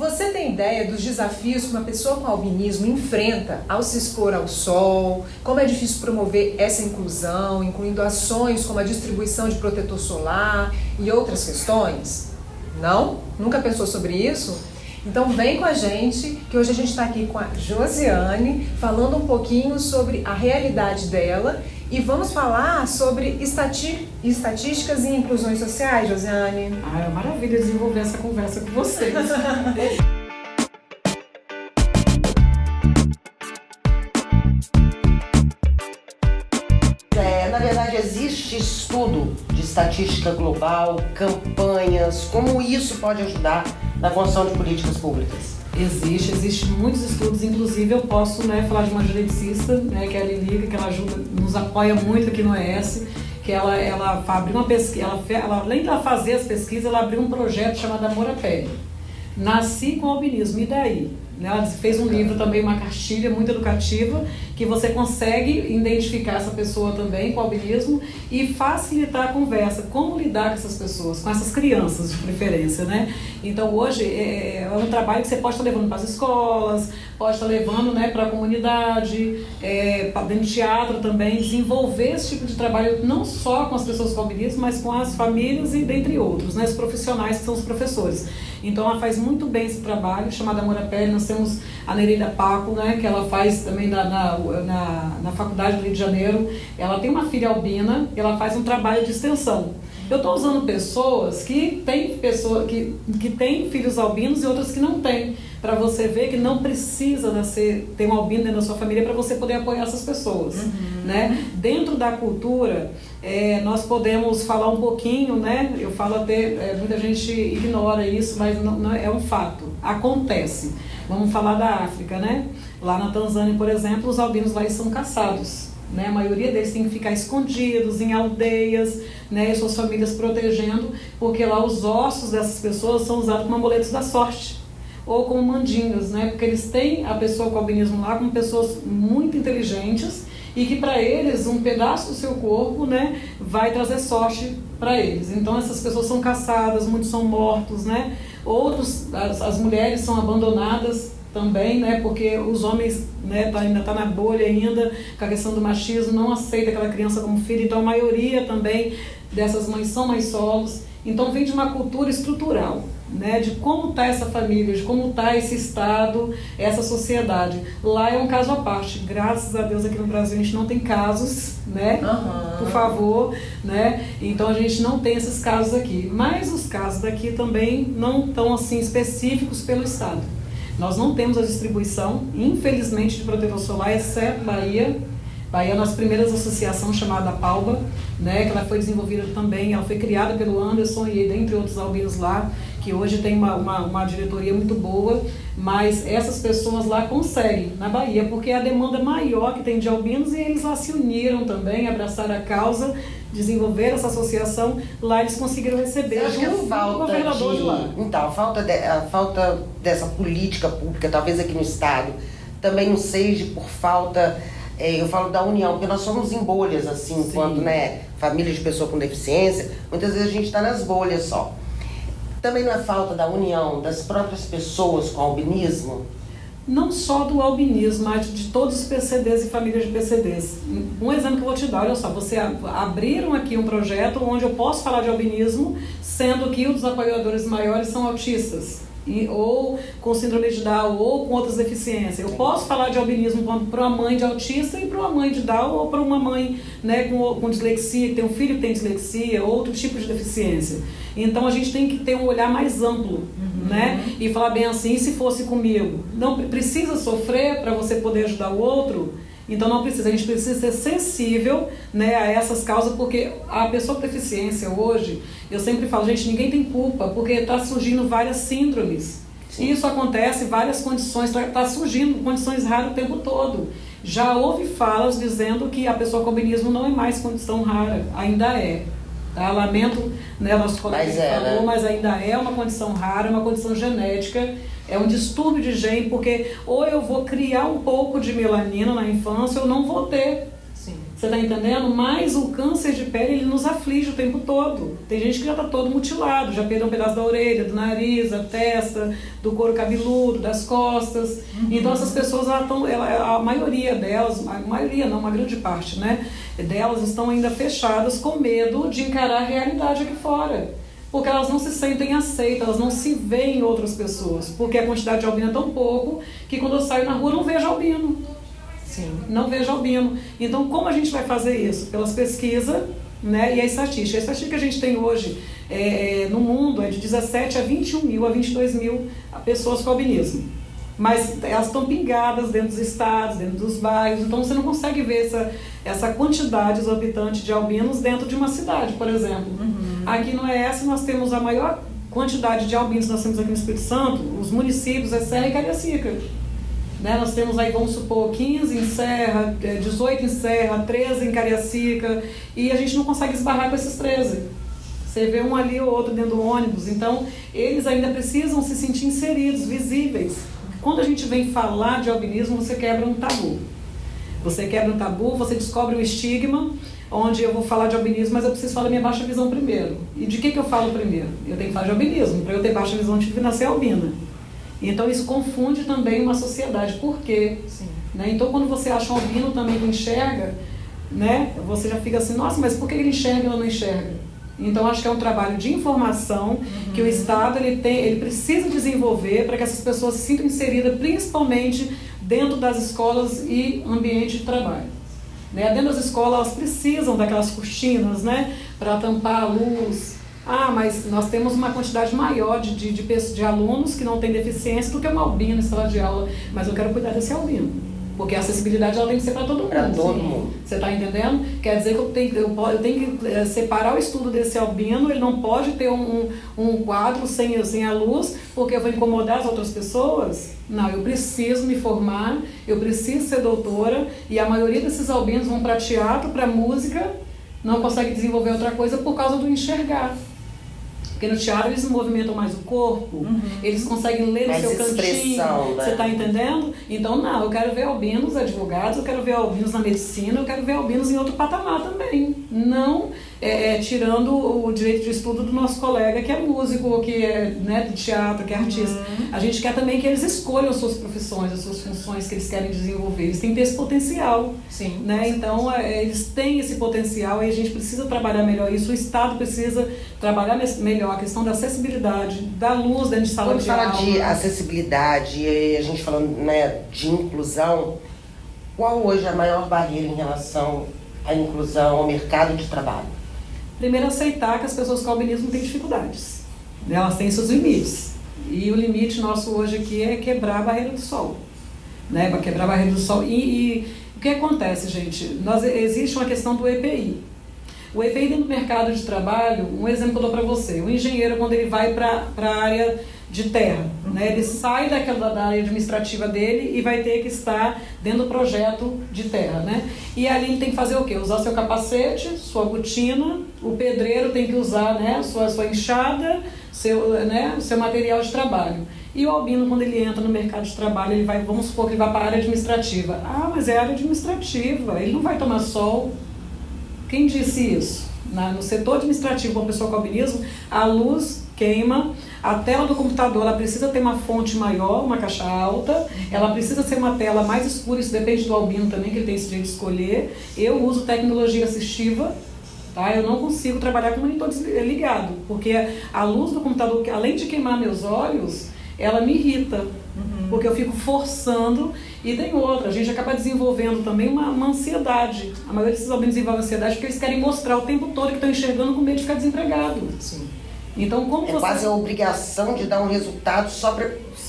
Você tem ideia dos desafios que uma pessoa com albinismo enfrenta ao se expor ao sol? Como é difícil promover essa inclusão, incluindo ações como a distribuição de protetor solar e outras questões? Não? Nunca pensou sobre isso? Então vem com a gente, que hoje a gente está aqui com a Josiane, falando um pouquinho sobre a realidade dela e vamos falar sobre estatísticas e inclusões sociais, Josiane. É uma maravilha desenvolver essa conversa com vocês. Na verdade, existe estudo de estatística global, campanhas, como isso pode ajudar na construção de políticas públicas? Existe muitos estudos, inclusive eu posso falar de uma geneticista, que é a Lilica, que ela nos apoia muito aqui no ES, que ela abriu uma pesquisa, além de ela fazer as pesquisas, ela abriu um projeto chamado Amor à Pele. Nasci com albinismo, e daí? Ela fez um livro também, uma cartilha muito educativa, que você consegue identificar essa pessoa também com albinismo e facilitar a conversa, como lidar com essas pessoas, com essas crianças de preferência, Então hoje é um trabalho que você pode estar levando para as escolas, pode estar levando para a comunidade, para dentro do teatro também, desenvolver esse tipo de trabalho não só com as pessoas com albinismo, mas com as famílias e dentre outros, os profissionais que são os professores. Então ela faz muito bem esse trabalho, chamado Amor à Pele. Nós temos a Nereida Paco, que ela faz também na Faculdade do Rio de Janeiro. Ela tem uma filha albina e ela faz um trabalho de extensão. Eu estou usando pessoas que têm filhos albinos e outras que não têm, para você ver que não precisa ter um albino dentro da sua família para você poder apoiar essas pessoas. Dentro da cultura, nós podemos falar um pouquinho, eu falo até, muita gente ignora isso, mas não é um fato, acontece. Vamos falar da África, Lá na Tanzânia, por exemplo, os albinos lá são caçados. A maioria deles tem que ficar escondidos em aldeias, e suas famílias protegendo, porque lá os ossos dessas pessoas são usados como amuletos da sorte ou como mandingas, porque eles têm a pessoa com albinismo lá como pessoas muito inteligentes e que para eles um pedaço do seu corpo vai trazer sorte para eles. Então essas pessoas são caçadas, muitos são mortos, outros, as mulheres são abandonadas também, porque os homens ainda tá na bolha ainda, com a questão do machismo, não aceita aquela criança como filha, então a maioria também dessas mães são mães solos. Então vem de uma cultura estrutural, de como está essa família, de como está esse estado, essa sociedade. Lá é um caso à parte, graças a Deus aqui no Brasil a gente não tem casos, por favor, então a gente não tem esses casos aqui, mas os casos daqui também não estão assim específicos pelo estado. Nós não temos a distribuição, infelizmente, de protetor solar, exceto Bahia. Bahia é a nossa primeira associação, chamada PAUBA, que ela foi desenvolvida também, ela foi criada pelo Anderson e dentre outros albinos lá, que hoje tem uma diretoria muito boa, mas essas pessoas lá conseguem, na Bahia, porque é a demanda maior que tem de albinos e eles lá se uniram também, abraçaram a causa, desenvolveram essa associação, lá eles conseguiram receber junto com o governador de lá. Então, a falta dessa política pública, talvez aqui no estado, também não seja por falta... eu falo da união, porque nós somos em bolhas, assim, enquanto família de pessoa com deficiência, muitas vezes a gente está nas bolhas só. Também não é falta da união das próprias pessoas com albinismo? Não só do albinismo, mas de todos os PCDs e famílias de PCDs. Um exemplo que eu vou te dar, olha só, você abriram aqui um projeto onde eu posso falar de albinismo, sendo que os apoiadores maiores são autistas. Ou com síndrome de Down, ou com outras deficiências. Eu posso falar de albinismo para uma mãe de autista e para uma mãe de Down, ou para uma mãe com dislexia, que tem um filho que tem dislexia, ou outro tipo de deficiência. Então a gente tem que ter um olhar mais amplo, e falar bem assim, e se fosse comigo? Não precisa sofrer para você poder ajudar o outro? Então não precisa, a gente precisa ser sensível a essas causas, porque a pessoa com deficiência hoje, eu sempre falo, gente, ninguém tem culpa, porque está surgindo várias síndromes. Sim. Isso acontece, várias condições, está surgindo condições raras o tempo todo. Já houve falas dizendo que a pessoa com albinismo não é mais condição rara, ainda é. Lamento, nosso colega falou, mas ainda é uma condição rara, uma condição genética, é um distúrbio de gene, porque ou eu vou criar um pouco de melanina na infância ou não vou ter. Sim. Você está entendendo? Mas o câncer de pele, ele nos aflige o tempo todo. Tem gente que já está todo mutilado, já perdeu um pedaço da orelha, do nariz, da testa, do couro cabeludo, das costas. Então essas pessoas, a maioria delas, a maioria não, uma grande parte, né, delas estão ainda fechadas com medo de encarar a realidade aqui fora. Porque elas não se sentem aceitas, elas não se veem em outras pessoas. Porque a quantidade de albino é tão pouco que quando eu saio na rua eu não vejo albino. Sim. Não vejo albino. Então, como a gente vai fazer isso? Pelas pesquisas, né, e a estatística. A estatística que a gente tem hoje no mundo é de 17 a 21 mil, a 22 mil pessoas com albinismo. Mas elas estão pingadas dentro dos estados, dentro dos bairros, então você não consegue ver essa quantidade exorbitante de albinos dentro de uma cidade, por exemplo. Aqui no ES nós temos a maior quantidade de albinos que nós temos aqui no Espírito Santo, os municípios é Serra e Cariacica. Né, nós temos aí, vamos supor, 15 em Serra, 18 em Serra, 13 em Cariacica, e a gente não consegue esbarrar com esses 13. Você vê um ali ou outro dentro do ônibus, então eles ainda precisam se sentir inseridos, visíveis. Quando a gente vem falar de albinismo, você quebra um tabu. Você quebra um tabu, você descobre um estigma, onde eu vou falar de albinismo, mas eu preciso falar da minha baixa visão primeiro. E de que eu falo primeiro? Eu tenho que falar de albinismo. Para eu ter baixa visão, eu tive que nascer albina. Então isso confunde também uma sociedade. Por quê? Né? Então quando você acha um albino também que enxerga, né, você já fica assim, nossa, mas por que ele enxerga e ela não enxerga? Então acho que é um trabalho de informação que o Estado ele precisa desenvolver para que essas pessoas se sintam inseridas, principalmente dentro das escolas e ambiente de trabalho. Né? Dentro das escolas elas precisam daquelas cortinas, né, para tampar a luz. Mas nós temos uma quantidade maior de alunos que não têm deficiência do que um albino em sala de aula, mas eu quero cuidar desse albino, porque a acessibilidade ela tem que ser para todo mundo. Para todo mundo. Você está entendendo? Quer dizer que eu tenho que separar o estudo desse albino, ele não pode ter um quadro sem a luz, porque eu vou incomodar as outras pessoas? Não, eu preciso me formar, eu preciso ser doutora, e a maioria desses albinos vão para teatro, para música, não consegue desenvolver outra coisa por causa do enxergar. Porque no teatro eles movimentam mais o corpo, eles conseguem ler no seu cantinho, né? Você está entendendo? Então não, eu quero ver albinos advogados, eu quero ver albinos na medicina, eu quero ver albinos em outro patamar também. Não tirando o direito de estudo do nosso colega que é músico, que é, né, de teatro, que é artista. A gente quer também que eles escolham as suas profissões, as suas funções que eles querem desenvolver. Eles têm que ter esse potencial. Sim. Né? Então eles têm esse potencial e a gente precisa trabalhar melhor isso. O Estado precisa trabalhar melhor a questão da acessibilidade, da luz dentro de sala de aula. Quando fala de acessibilidade e a gente falando, né, de inclusão, qual hoje é a maior barreira em relação à inclusão ao mercado de trabalho? Primeiro, aceitar que as pessoas com albinismo têm dificuldades. Elas têm seus limites. E o limite nosso hoje aqui é quebrar a barreira do sol. Né? Para quebrar a barreira do sol. E o que acontece, gente? Existe uma questão do EPI. O EPI dentro do mercado de trabalho, um exemplo que eu dou para você. O engenheiro, quando ele vai para a área de terra, né, ele sai da área administrativa dele e vai ter que estar dentro do projeto de terra. Né? E ali ele tem que fazer o quê? Usar seu capacete, sua botina, o pedreiro tem que usar, né, sua enxada, seu material de trabalho. E o albino, quando ele entra no mercado de trabalho, ele vai, vamos supor que ele vai para a área administrativa. Mas é área administrativa, ele não vai tomar sol. Quem disse isso? No setor administrativo, uma pessoa com albinismo, a luz queima, a tela do computador ela precisa ter uma fonte maior, uma caixa alta, ela precisa ser uma tela mais escura, isso depende do albino também, que ele tem esse jeito de escolher. Eu uso tecnologia assistiva, tá? Eu não consigo trabalhar com o monitor ligado, porque a luz do computador, além de queimar meus olhos, ela me irrita, porque eu fico forçando. E tem outra, a gente acaba desenvolvendo também uma ansiedade. A maioria desses albinos desenvolve ansiedade porque eles querem mostrar o tempo todo que estão enxergando com medo de ficar desempregado. Sim. Então, como você... quase a obrigação de dar um resultado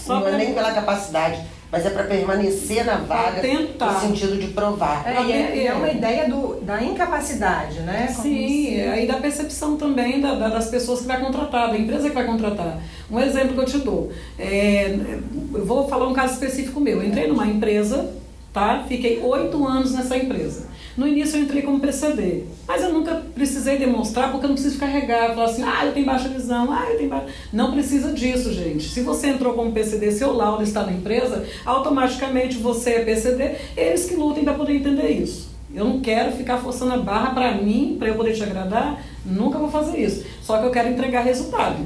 não é nem pela capacidade, mas é para permanecer na vaga, no sentido de provar. É uma ideia da incapacidade, né? Sim, aí da percepção também das pessoas que vai contratar, da empresa que vai contratar. Um exemplo que eu te dou, eu vou falar um caso específico meu. Eu entrei numa empresa, tá? Fiquei 8 anos nessa empresa. No início eu entrei como PCD, mas eu nunca precisei demonstrar, porque eu não preciso carregar, falar assim, eu tenho baixa visão, eu tenho baixa... Não precisa disso, gente. Se você entrou como PCD, seu laudo está na empresa, automaticamente você é PCD, eles que lutem para poder entender isso. Eu não quero ficar forçando a barra para mim, para eu poder te agradar, nunca vou fazer isso. Só que eu quero entregar resultado.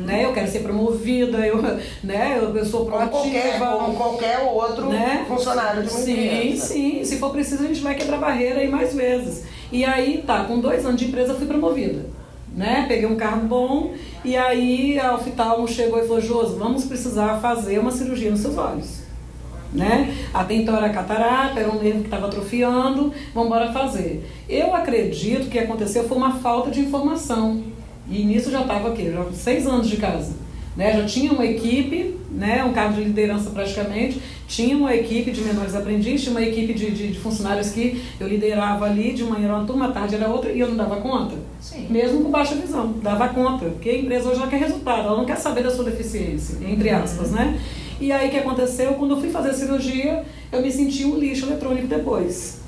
Né? Eu quero ser promovida, eu sou proativa. Como qualquer outro, né? Funcionário de uma empresa. Sim. Se for preciso, a gente vai quebrar barreira aí mais vezes. E aí, com 2 anos de empresa, eu fui promovida. Né? Peguei um cargo bom e aí a oftalmo chegou e falou: Josi, vamos precisar fazer uma cirurgia nos seus olhos. Né? Até então era catarata, era um nervo que estava atrofiando, vamos embora fazer. Eu acredito que o que aconteceu foi uma falta de informação. E nisso já estava aqui, já 6 anos de casa. Né? Já tinha uma equipe, né? Um cargo de liderança praticamente, tinha uma equipe de menores aprendizes, tinha uma equipe de funcionários que eu liderava ali, de manhã era uma turma, à tarde era outra, e eu não dava conta. Sim. Mesmo com baixa visão, dava conta, porque a empresa hoje ela quer resultado, ela não quer saber da sua deficiência, entre aspas, né? E aí o que aconteceu? Quando eu fui fazer a cirurgia, eu me senti um lixo eletrônico depois.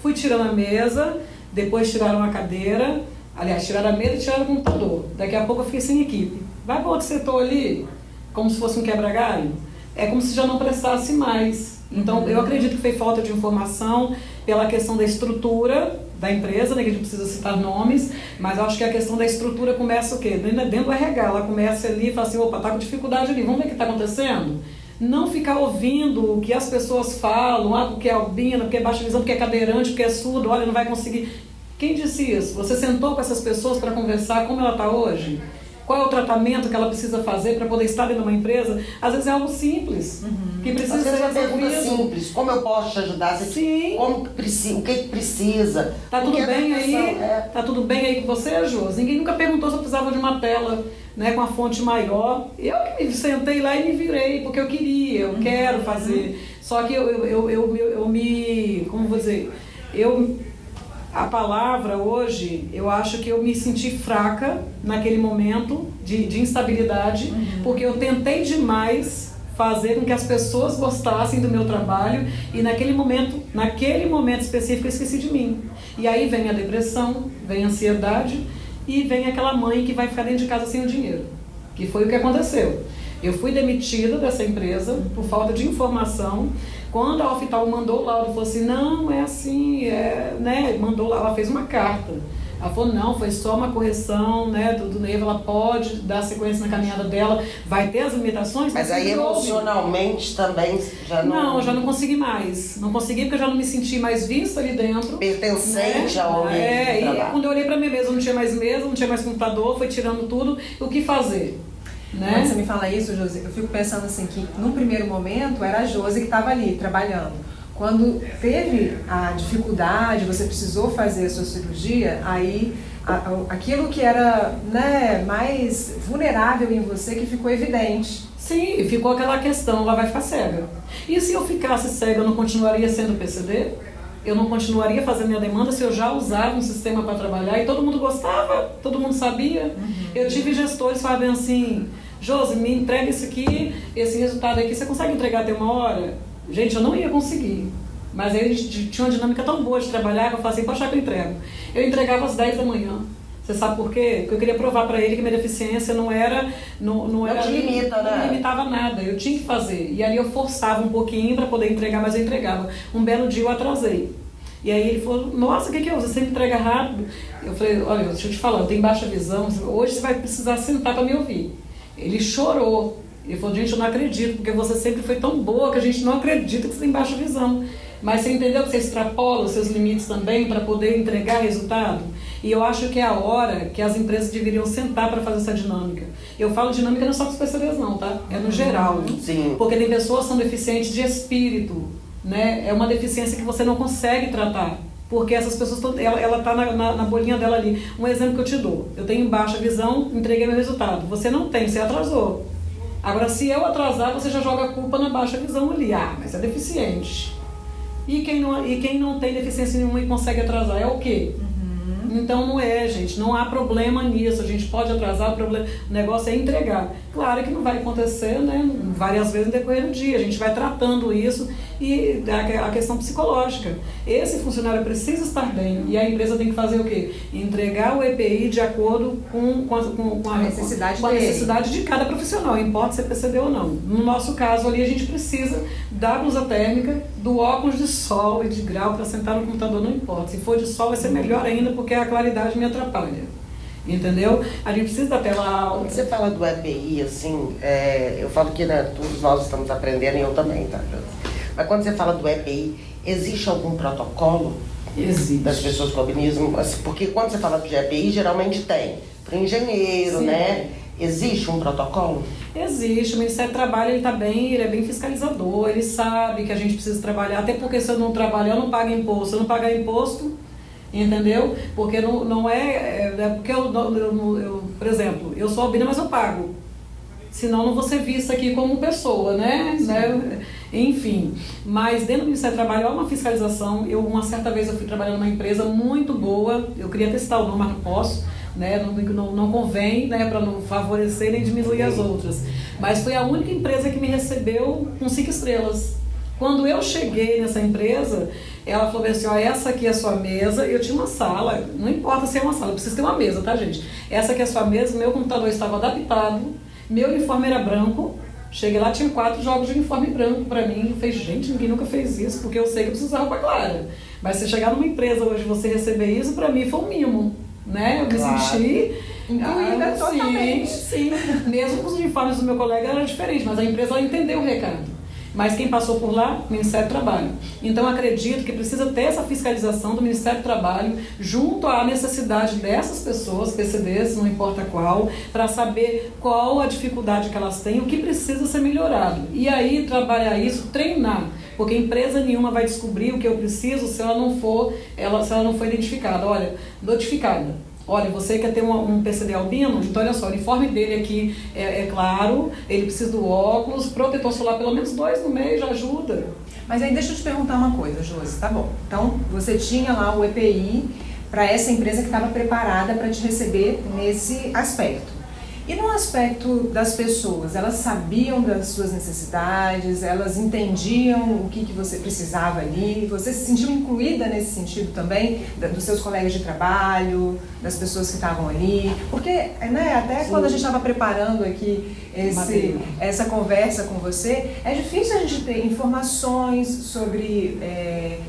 Fui tirando a mesa, depois tiraram a cadeira, aliás, tiraram a mesa e tiraram o computador. Daqui a pouco eu fiquei sem equipe. Vai para outro setor ali, como se fosse um quebra-galho. É como se já não prestasse mais. Então, eu acredito que foi falta de informação pela questão da estrutura da empresa, né, que a gente precisa citar nomes, mas eu acho que a questão da estrutura começa o quê? Dentro do RH, ela começa ali e fala assim: opa, tá com dificuldade ali, vamos ver o que está acontecendo? Não ficar ouvindo o que as pessoas falam, porque é albina, porque é baixa visão, porque é cadeirante, porque é surdo, olha, não vai conseguir. Quem disse isso? Você sentou com essas pessoas para conversar como ela está hoje? Qual é o tratamento que ela precisa fazer para poder estar dentro de uma empresa? Às vezes é algo simples, que precisa ser uma pergunta resolvido. simples: como eu posso te ajudar? Sim. O que precisa? Tá tudo bem aí? Tá tudo bem aí com você, Josi? Ninguém nunca perguntou se eu precisava de uma tela, né, com a fonte maior. Eu que me sentei lá e me virei, porque eu queria, eu quero fazer. Só que eu me... Como vou dizer? A palavra hoje, eu acho que eu me senti fraca naquele momento de instabilidade, porque eu tentei demais fazer com que as pessoas gostassem do meu trabalho e naquele momento específico eu esqueci de mim. E aí vem a depressão, vem a ansiedade e vem aquela mãe que vai ficar dentro de casa sem o dinheiro, que foi o que aconteceu. Eu fui demitida dessa empresa por falta de informação. Quando a oftalmo mandou o laudo, falou assim: não, é assim, né? Mandou lá, ela fez uma carta. Ela falou: não, foi só uma correção, né, do nervo, ela pode dar sequência na caminhada dela, vai ter as limitações. Mas aí emocionalmente também já não... Não, eu já não consegui mais. Não consegui porque eu já não me senti mais vista ali dentro. Pertencente ao ambiente de trabalho. E quando eu olhei pra mim mesma, não tinha mais mesa, não tinha mais computador, foi tirando tudo. O que fazer? Né? Quando você me fala isso, Josi, eu fico pensando assim que num primeiro momento era a Josi que estava ali trabalhando. Quando teve a dificuldade, você precisou fazer a sua cirurgia, aí aquilo que era, né, mais vulnerável em você que ficou evidente. Sim, ficou aquela questão, ela vai ficar cega. E se eu ficasse cega, eu não continuaria sendo PCD? Eu não continuaria fazendo minha demanda se eu já usava um sistema para trabalhar e todo mundo gostava, todo mundo sabia. Eu tive gestores falando assim: Josi, me entrega isso aqui, esse resultado aqui, você consegue entregar até 1 hora? Gente, eu não ia conseguir. Mas aí a gente tinha uma dinâmica tão boa de trabalhar que eu falei assim: pode achar que eu entrego. Eu entregava às 10 da manhã. Você sabe por quê? Porque eu queria provar para ele que minha deficiência não limitava nada, eu tinha que fazer. E aí eu forçava um pouquinho para poder entregar, mas eu entregava. Um belo dia eu atrasei. E aí ele falou: nossa, o que é? Você sempre entrega rápido? Eu falei: olha, deixa eu te falar, eu tenho baixa visão, hoje você vai precisar sentar para me ouvir. Ele chorou. Ele falou: gente, eu não acredito, porque você sempre foi tão boa que a gente não acredita que você tem baixa visão. Mas você entendeu que você extrapola os seus limites também para poder entregar resultado? E eu acho que é a hora que as empresas deveriam sentar para fazer essa dinâmica. Eu falo dinâmica não só com os PCDs não, tá? É no geral. Sim. Porque tem pessoas que são deficientes de espírito, né? É uma deficiência que você não consegue tratar. Porque essas pessoas, ela está na bolinha dela ali. Um exemplo que eu te dou: eu tenho baixa visão, entreguei meu resultado. Você não tem, você atrasou. Agora, se eu atrasar, você já joga a culpa na baixa visão ali. Ah, mas é deficiente. E quem não tem deficiência nenhuma e consegue atrasar, é o quê? Então não é, gente, não há problema nisso. A gente pode atrasar, o negócio é entregar. Claro que não vai acontecer, né, várias vezes no decorrer do dia. A gente vai tratando isso e a questão psicológica. Esse funcionário precisa estar bem e a empresa tem que fazer o quê? Entregar o EPI de acordo com a necessidade de cada profissional, importa se é PCD ou não. No nosso caso ali, a gente precisa da blusa térmica, do óculos de sol e de grau para sentar no computador, não importa. Se for de sol vai ser melhor ainda porque a claridade me atrapalha. Entendeu? A gente precisa da tela alta. Quando você fala do EPI, assim, eu falo que, né, todos nós estamos aprendendo e eu também, tá? Mas quando você fala do EPI, existe algum protocolo? Existe. Das pessoas com albinismo? Assim, porque quando você fala de EPI, geralmente tem para engenheiro, sim, né? Existe um protocolo? Existe, o Ministério do Trabalho ele é bem fiscalizador, ele sabe que a gente precisa trabalhar, até porque se eu não trabalhar, eu não pago imposto. Se eu não pagar imposto, entendeu? Porque não é porque eu, por exemplo, eu sou albina, mas eu pago. Senão não vou ser vista aqui como pessoa, né? Enfim, mas dentro do Ministério do Trabalho há uma fiscalização. Uma certa vez eu fui trabalhar numa empresa muito boa, eu queria testar o nome, mas não posso, né? Não convém, né? Para não favorecer nem diminuir as outras. Mas foi a única empresa que me recebeu com 5 estrelas. Quando eu cheguei nessa empresa, ela falou assim, ó, essa aqui é a sua mesa. Eu tinha uma sala, não importa se é uma sala, precisa ter uma mesa, tá, gente? Essa aqui é a sua mesa, meu computador estava adaptado, meu uniforme era branco. Cheguei lá, tinha 4 jogos de uniforme branco pra mim. Eu falei, gente, ninguém nunca fez isso, porque eu sei que eu preciso usar roupa clara. Mas se chegar numa empresa hoje e você receber isso, pra mim foi um mimo, né? Eu me senti incluída totalmente. Sim. Mesmo com os uniformes do meu colega era diferente, mas a empresa ela entendeu o recado. Mas quem passou por lá? Ministério do Trabalho. Então acredito que precisa ter essa fiscalização do Ministério do Trabalho junto à necessidade dessas pessoas, PCDs, não importa qual, para saber qual a dificuldade que elas têm, o que precisa ser melhorado. E aí trabalhar isso, treinar, porque empresa nenhuma vai descobrir o que eu preciso se ela não for identificada. Olha, notificada. Olha, você quer ter um PCD albino? Então, olha só, o uniforme dele aqui é claro, ele precisa do óculos, protetor solar, pelo menos 2 no mês já ajuda. Mas aí deixa eu te perguntar uma coisa, Josi, tá bom. Então, você tinha lá o EPI para essa empresa que estava preparada para te receber nesse aspecto. E no aspecto das pessoas, elas sabiam das suas necessidades, elas entendiam o que você precisava ali, você se sentiu incluída nesse sentido também, dos seus colegas de trabalho, das pessoas que estavam ali? Porque, né, até sim, quando a gente estava preparando aqui essa conversa com você, é difícil a gente ter informações sobre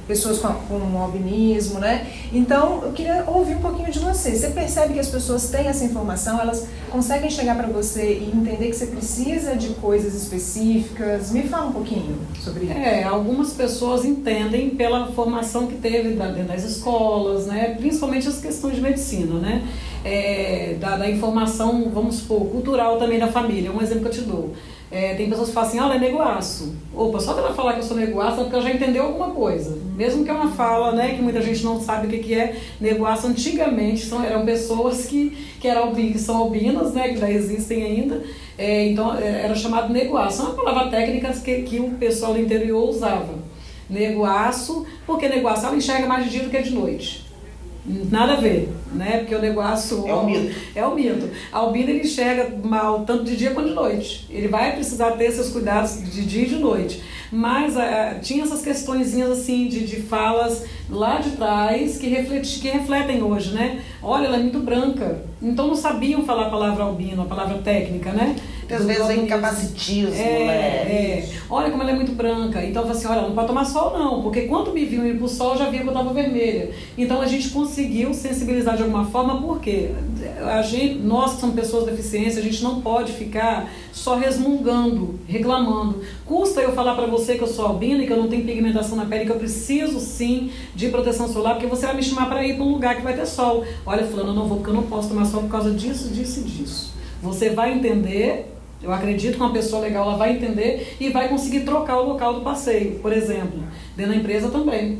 pessoas com albinismo, né? Então, eu queria ouvir um pouquinho de você. Você percebe que as pessoas têm essa informação, elas conseguem chegar para você e entender que você precisa de coisas específicas? Me fala um pouquinho sobre isso. Algumas pessoas entendem pela formação que teve dentro das escolas, né? Principalmente as questões de medicina, né? Da informação, vamos supor, cultural também da família. Um exemplo que eu te dou. Tem pessoas que falam assim, ela é neguaço. Opa, só dela falar que eu sou neguaço é porque ela já entendeu alguma coisa. Mesmo que é uma fala, né, que muita gente não sabe o que é neguaço. Antigamente eram pessoas que são albinas, né, que já existem ainda. Então era chamado neguaço. É uma palavra técnica que o pessoal do interior usava. Neguaço, porque neguaço ela enxerga mais de dia do que de noite. Nada a ver, né? Porque o negócio é o mito. A albina ele enxerga mal tanto de dia quanto de noite. Ele vai precisar ter seus cuidados de dia e de noite. Mas tinha essas questõezinhas assim de falas lá de trás que refletem hoje, né? Olha, ela é muito branca. Então não sabiam falar a palavra albino, a palavra técnica, né? Às vezes é incapacitismo, né? Olha como ela é muito branca. Então eu falei assim, olha, não pode tomar sol não, porque quando me viu ir pro sol, já via que eu estava vermelha. Então a gente conseguiu sensibilizar de alguma forma, porque nós que somos pessoas de deficiência, a gente não pode ficar só resmungando, reclamando. Custa eu falar para você que eu sou albina e que eu não tenho pigmentação na pele, que eu preciso sim de proteção solar, porque você vai me chamar para ir para um lugar que vai ter sol. Olha, fulano, eu não vou porque eu não posso tomar sol por causa disso, disso e disso. Você vai entender. Eu acredito que uma pessoa legal ela vai entender e vai conseguir trocar o local do passeio. Por exemplo, dentro da empresa também.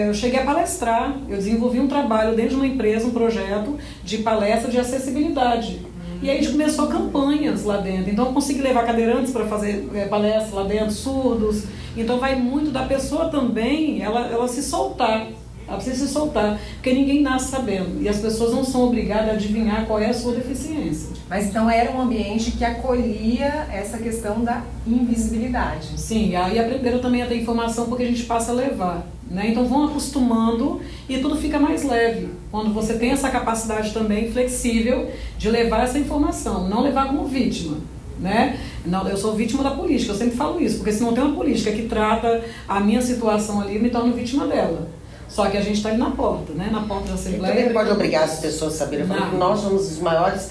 Eu cheguei a palestrar, eu desenvolvi um trabalho dentro de uma empresa, um projeto de palestra de acessibilidade. E aí a gente começou campanhas lá dentro. Então eu consegui levar cadeirantes para fazer palestra lá dentro, surdos. Então vai muito da pessoa também, ela se soltar. Ela precisa se soltar, porque ninguém nasce sabendo. E as pessoas não são obrigadas a adivinhar qual é a sua deficiência. Mas então era um ambiente que acolhia essa questão da invisibilidade. Sim, e aí aprenderam também a ter informação porque a gente passa a levar. Né? Então vão acostumando e tudo fica mais leve. Quando você tem essa capacidade também flexível de levar essa informação, não levar como vítima. Né? Não, eu sou vítima da política, eu sempre falo isso, porque se não tem uma política que trata a minha situação ali, eu me torno vítima dela. Só que a gente está ali na porta, né? Na porta da Assembleia. Também pode obrigar as pessoas a saberem que nós somos os maiores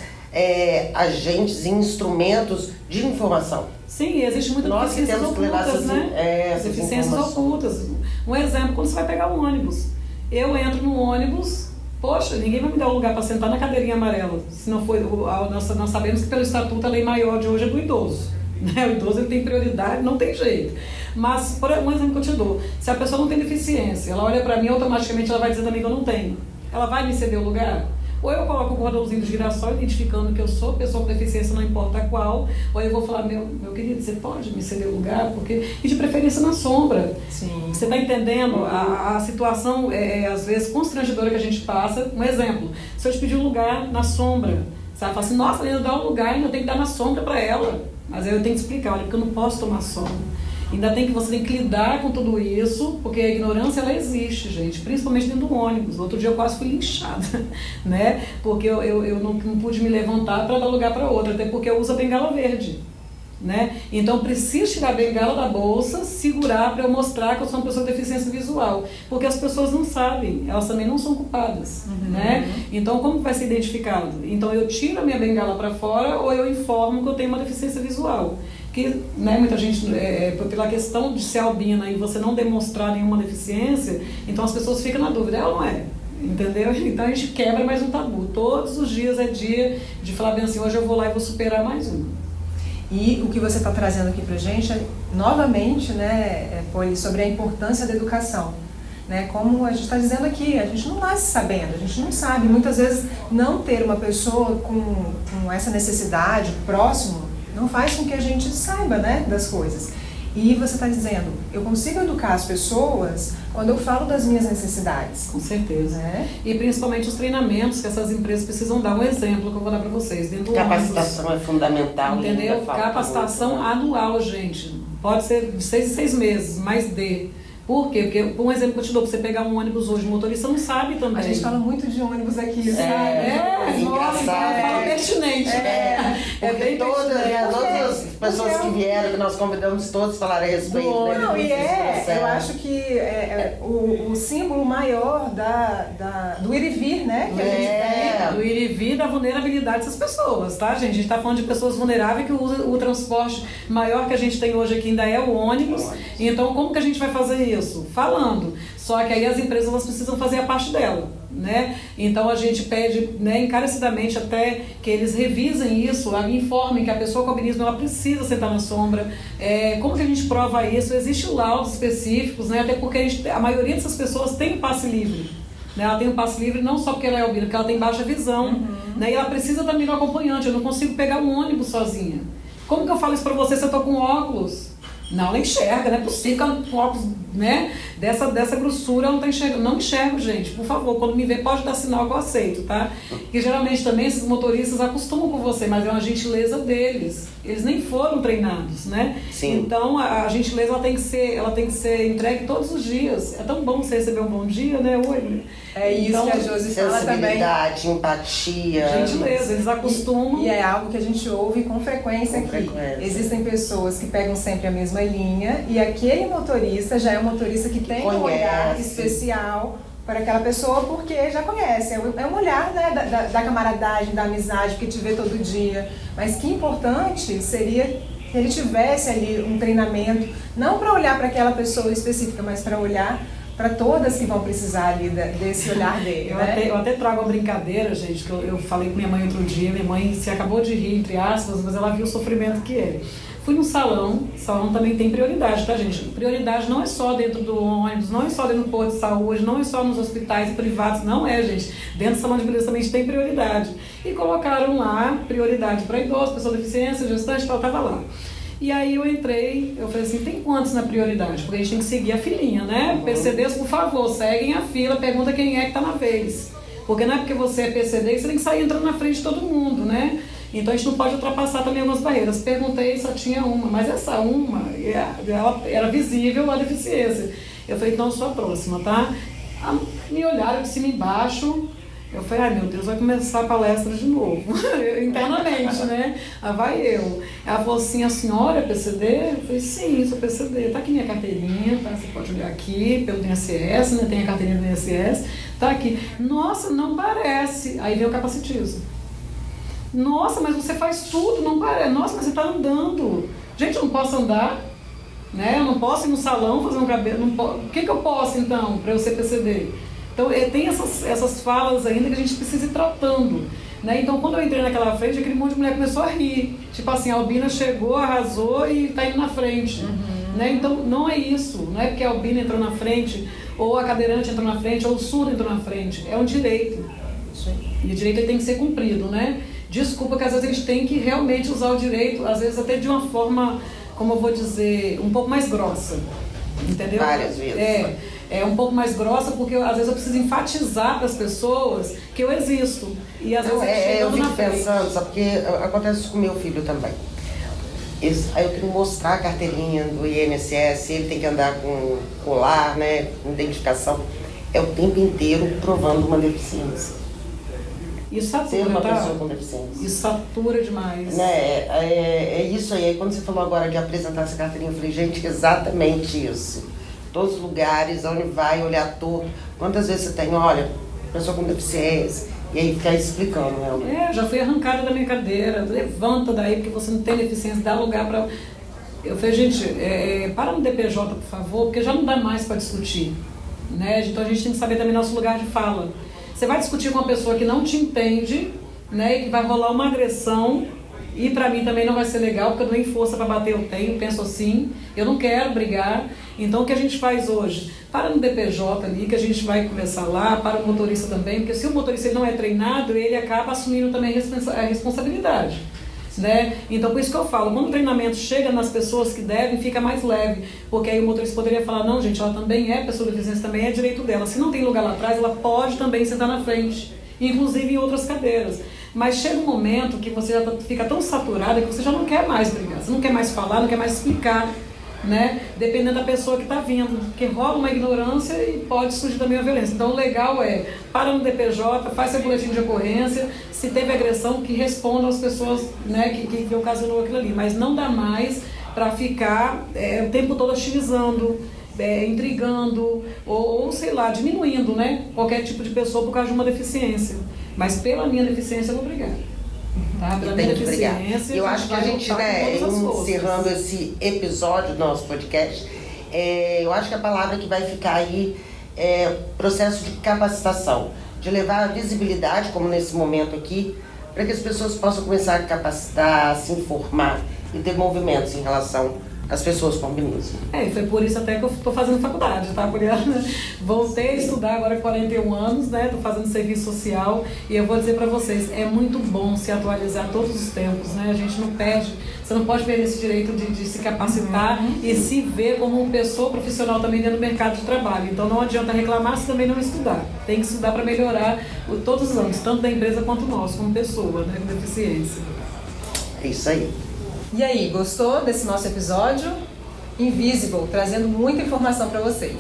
agentes e instrumentos de informação. Sim, existe muita deficiências ocultas, né? Deficiências ocultas. Um exemplo, quando você vai pegar um ônibus. Eu entro no ônibus, poxa, ninguém vai me dar um lugar para sentar na cadeirinha amarela. Se não for, nós sabemos que pelo estatuto a lei maior de hoje é do idoso. Né? O idoso ele tem prioridade, não tem jeito. Mas, por um exemplo que eu te dou, se a pessoa não tem deficiência, ela olha para mim, automaticamente ela vai dizer também que eu não tenho. Ela vai me ceder o lugar? Ou eu coloco o cordãozinho do girassol identificando que eu sou pessoa com deficiência, não importa qual, ou eu vou falar, meu querido, você pode me ceder o lugar? E de preferência na sombra. Sim. Você está entendendo? A situação, às vezes, constrangedora que a gente passa. Um exemplo, se eu te pedir um lugar na sombra, você vai falar assim, nossa, ainda dá um lugar, ainda tem que dar na sombra para ela. Mas aí eu tenho que explicar, olha, porque eu não posso tomar sombra. Você tem que lidar com tudo isso, porque a ignorância ela existe, gente, principalmente dentro do ônibus. Outro dia eu quase fui linchada, né? Porque eu não pude me levantar para dar lugar para outra, até porque eu uso a bengala verde, né? Então preciso tirar a bengala da bolsa, segurar para eu mostrar que eu sou uma pessoa com deficiência visual, porque as pessoas não sabem, elas também não são culpadas, né? Então como vai ser identificado? Então eu tiro a minha bengala para fora ou eu informo que eu tenho uma deficiência visual. Que, né, muita gente, pela questão de ser albina e você não demonstrar nenhuma deficiência, então as pessoas ficam na dúvida, é ou não é? Entendeu? Então a gente quebra mais um tabu. Todos os dias é dia de falar bem assim, hoje eu vou lá e vou superar mais um. E o que você está trazendo aqui pra gente é, novamente, né, Poli, sobre a importância da educação. Né? Como a gente está dizendo aqui, a gente não nasce sabendo, a gente não sabe. Muitas vezes não ter uma pessoa com essa necessidade próximo não faz com que a gente saiba, né, das coisas. E você está dizendo, eu consigo educar as pessoas quando eu falo das minhas necessidades. Com certeza. E principalmente os treinamentos que essas empresas precisam dar. Um exemplo que eu vou dar para vocês. Capacitação é fundamental. Entendeu? Capacitação anual, gente. Pode ser de 6 em 6 meses, mas Por quê? Porque, um exemplo que eu te dou, pra você pegar um ônibus hoje, o motorista não sabe também. A gente fala muito de ônibus aqui, engraçado. Fala pertinente. Porque todas as pessoas que vieram, que nós convidamos todos falaram a respeito. Não, eu acho que o símbolo maior do ir e vir, né? Que a gente tem. Do ir e vir da vulnerabilidade dessas pessoas, tá, gente? A gente tá falando de pessoas vulneráveis que usam o transporte maior que a gente tem hoje aqui ainda é o ônibus. Então, como que a gente vai fazer isso? Falando. Só que aí as empresas elas precisam fazer a parte dela, né? Então a gente pede, né, encarecidamente até que eles revisem isso, informem que a pessoa com albinismo ela precisa sentar na sombra. Como que a gente prova isso? Existem laudos específicos, né? Até porque a maioria dessas pessoas tem passe livre. Né? Ela tem um passe livre não só porque ela é albina, porque ela tem baixa visão, né? E ela precisa também do acompanhante. Eu não consigo pegar um ônibus sozinha. Como que eu falo isso pra você se eu tô com óculos? Não, ela enxerga, não é possível que ela com óculos, né, dessa grossura, ela não tá enxergando. Não enxergo, gente, por favor, quando me vê pode dar sinal que eu aceito, tá? Porque geralmente também esses motoristas acostumam com você, mas é uma gentileza deles. Eles nem foram treinados, né? Sim. Então a gentileza ela tem que ser entregue todos os dias. É tão bom você receber um bom dia, né? Oi. É isso então, que a Josi fala também. Sensibilidade, empatia. Gentileza, eles acostumam. E é algo que a gente ouve com frequência aqui. Existem pessoas que pegam sempre a mesma linha e aquele motorista já é um motorista que tem um olhar especial para aquela pessoa porque já conhece. É um olhar, né, da camaradagem, da amizade, que te vê todo dia. Mas que importante seria que ele tivesse ali um treinamento, não para olhar para aquela pessoa específica, mas para olhar para todas que vão precisar ali desse olhar dele. Eu até trago uma brincadeira, gente, que eu falei com minha mãe outro dia, minha mãe se acabou de rir, entre aspas, mas ela viu o sofrimento que é. Fui num salão também tem prioridade, tá, gente? Prioridade não é só dentro do ônibus, não é só dentro do posto de saúde, não é só nos hospitais privados, não é, gente. Dentro do salão de beleza também tem prioridade. E colocaram lá prioridade para idosos, pessoa com deficiência, gestante, tal, tava lá. E aí eu entrei, eu falei assim, tem quantos na prioridade? Porque a gente tem que seguir a filinha, né? PCDs, por favor, seguem a fila, pergunta quem é que tá na vez. Porque não é porque você é PCD que você tem que sair entrando na frente de todo mundo, né? Então a gente não pode ultrapassar também algumas barreiras. Perguntei, só tinha uma, mas essa uma, ela era visível a deficiência. Eu falei, então eu sou a próxima, tá? Me olharam de cima e embaixo. Eu falei, ai meu Deus, vai começar a palestra de novo, internamente, né? Vai eu. Ela falou assim, a senhora é PCD? Eu falei, sim, sou PCD. Tá aqui minha carteirinha, tá? Você pode olhar aqui, pelo INSS, né? Tem a carteirinha do INSS, tá aqui. Nossa, não parece. Aí veio o capacitismo. Nossa, mas você faz tudo, não parece. Nossa, mas você tá andando. Gente, eu não posso andar, né? Eu não posso ir no salão fazer um cabelo. O que eu posso, então, para eu ser PCD? Então, tem essas falas ainda que a gente precisa ir tratando, né? Então, quando eu entrei naquela frente, aquele monte de mulher começou a rir. Tipo assim, a Albina chegou, arrasou e está indo na frente. Né? Então, não é isso. Não é porque a Albina entrou na frente, ou a cadeirante entrou na frente, ou o surdo entrou na frente. É um direito. E o direito tem que ser cumprido, né? Desculpa que às vezes a gente tem que realmente usar o direito, às vezes até de uma forma, como eu vou dizer, um pouco mais grossa. Entendeu? Várias vezes. É um pouco mais grossa, porque às vezes eu preciso enfatizar para as pessoas que eu existo. E às vezes eu fico pensando, sabe, porque acontece isso com meu filho também. Aí eu tenho que mostrar a carteirinha do INSS, ele tem que andar com colar, né, com identificação. É o tempo inteiro provando uma deficiência. Isso satura, ser uma pessoa com deficiência. Isso satura demais. Né? É isso aí. Aí quando você falou agora de apresentar essa carteirinha, eu falei, gente, exatamente isso. Todos os lugares, onde vai, olhar todo. Quantas vezes você tem, olha, pessoa com deficiência, e aí ficar explicando, né? Já fui arrancada da minha cadeira, levanta daí porque você não tem deficiência, dá lugar para... Eu falei, gente, para no DPJ, por favor, porque já não dá mais para discutir, né? Então a gente tem que saber também nosso lugar de fala. Você vai discutir com uma pessoa que não te entende, né, e que vai rolar uma agressão, e para mim também não vai ser legal, porque eu nem força para bater eu tenho, penso assim, eu não quero brigar. Então o que a gente faz hoje? Para no DPJ ali, que a gente vai começar lá, para o motorista também, porque se o motorista ele não é treinado, ele acaba assumindo também a responsabilidade. Né? Então por isso que eu falo, quando o treinamento chega nas pessoas que devem, fica mais leve, porque aí o motorista poderia falar, não gente, ela também é pessoa de deficiência, também é direito dela, se não tem lugar lá atrás, ela pode também sentar na frente, inclusive em outras cadeiras, mas chega um momento que você já fica tão saturada que você já não quer mais brigar, você não quer mais falar, não quer mais explicar, né? Dependendo da pessoa que está vindo, porque rola uma ignorância e pode surgir também a violência. Então o legal é, para no DPJ, faz seu boletim de ocorrência, se teve agressão, que responda às pessoas, né, que ocasionou aquilo ali, mas não dá mais para ficar o tempo todo hostilizando, intrigando, ou sei lá, diminuindo, né, qualquer tipo de pessoa por causa de uma deficiência. Mas pela minha deficiência eu vou brigar. Tá? E tem que brigar. Eu acho que a gente, né, encerrando esse episódio do nosso podcast, eu acho que a palavra que vai ficar aí é processo de capacitação, de levar a visibilidade, como nesse momento aqui, para que as pessoas possam começar a capacitar, se informar e ter movimentos em relação às pessoas com albinismo. E foi por isso até que eu estou fazendo faculdade, tá, Poliana? Voltei a estudar agora com 41 anos, né? Estou fazendo serviço social e eu vou dizer para vocês, é muito bom se atualizar todos os tempos, né? A gente não perde, você não pode perder esse direito de se capacitar e se ver como uma pessoa profissional também dentro do mercado de trabalho. Então não adianta reclamar se também não estudar. Tem que estudar para melhorar todos os anos, tanto da empresa quanto nós, como pessoa, né? Com deficiência. É isso aí. E aí, gostou desse nosso episódio? Invisible, trazendo muita informação para vocês.